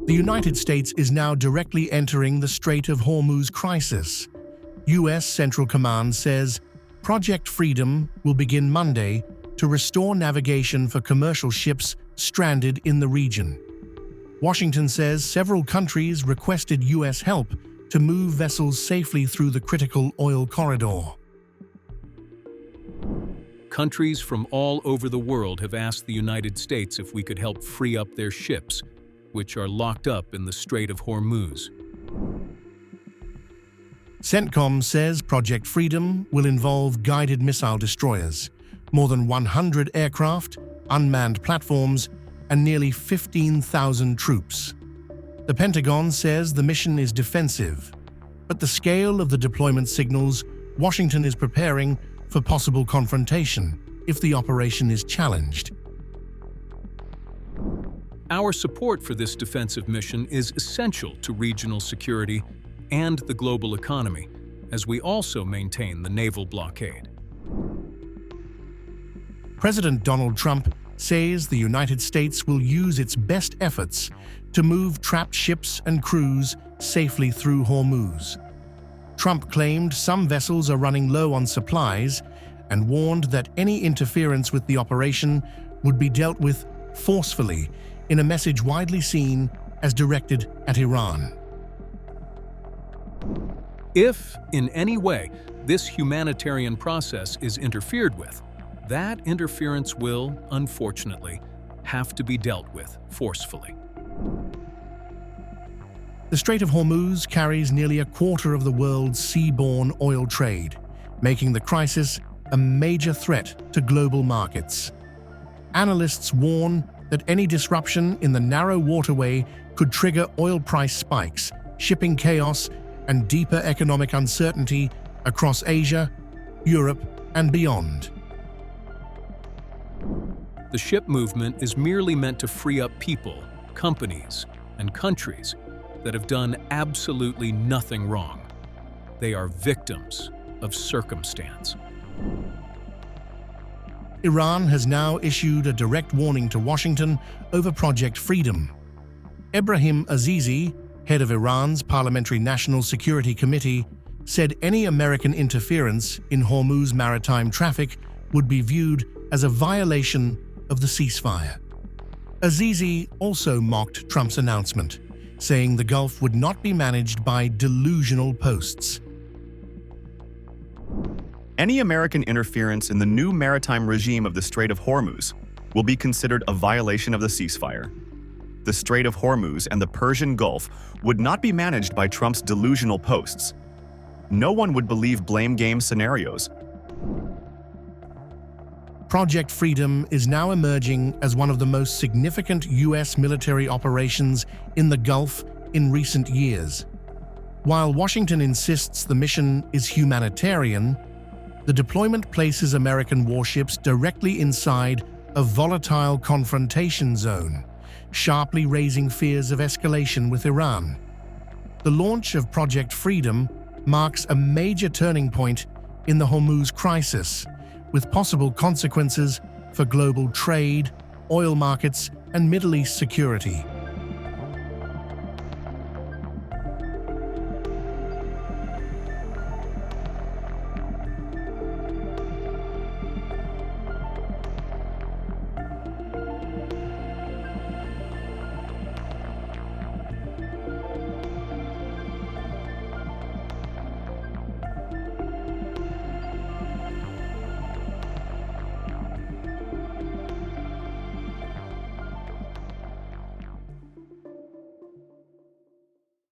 The United States is now directly entering the Strait of Hormuz crisis. U.S. Central Command says Project Freedom will begin Monday to restore navigation for commercial ships stranded in the region. Washington says several countries requested U.S. help to move vessels safely through the critical oil corridor. Countries from all over the world have asked the United States if we could help free up their ships, which are locked up in the Strait of Hormuz. CENTCOM says Project Freedom will involve guided missile destroyers, more than 100 aircraft, unmanned platforms, and nearly 15,000 troops. The Pentagon says the mission is defensive, but the scale of the deployment signals Washington is preparing for possible confrontation if the operation is challenged. Our support for this defensive mission is essential to regional security and the global economy, as we also maintain the naval blockade. President Donald Trump says the United States will use its best efforts to move trapped ships and crews safely through Hormuz. Trump claimed some vessels are running low on supplies and warned that any interference with the operation would be dealt with forcefully in a message widely seen as directed at Iran. If, in any way, this humanitarian process is interfered with, that interference will, unfortunately, have to be dealt with forcefully. The Strait of Hormuz carries nearly a quarter of the world's seaborne oil trade, making the crisis a major threat to global markets. Analysts warn that any disruption in the narrow waterway could trigger oil price spikes, shipping chaos, and deeper economic uncertainty across Asia, Europe, and beyond. The ship movement is merely meant to free up people, companies, and countries that have done absolutely nothing wrong. They are victims of circumstance. Iran has now issued a direct warning to Washington over Project Freedom. Ebrahim Azizi, head of Iran's Parliamentary National Security Committee, said any American interference in Hormuz maritime traffic would be viewed as a violation of the ceasefire. Azizi also mocked Trump's announcement, saying the Gulf would not be managed by delusional posts. Any American interference in the new maritime regime of the Strait of Hormuz will be considered a violation of the ceasefire. The Strait of Hormuz and the Persian Gulf would not be managed by Trump's delusional posts. No one would believe blame game scenarios. Project Freedom is now emerging as one of the most significant U.S. military operations in the Gulf in recent years. While Washington insists the mission is humanitarian, the deployment places American warships directly inside a volatile confrontation zone, sharply raising fears of escalation with Iran. The launch of Project Freedom marks a major turning point in the Hormuz crisis, with possible consequences for global trade, oil markets, and Middle East security.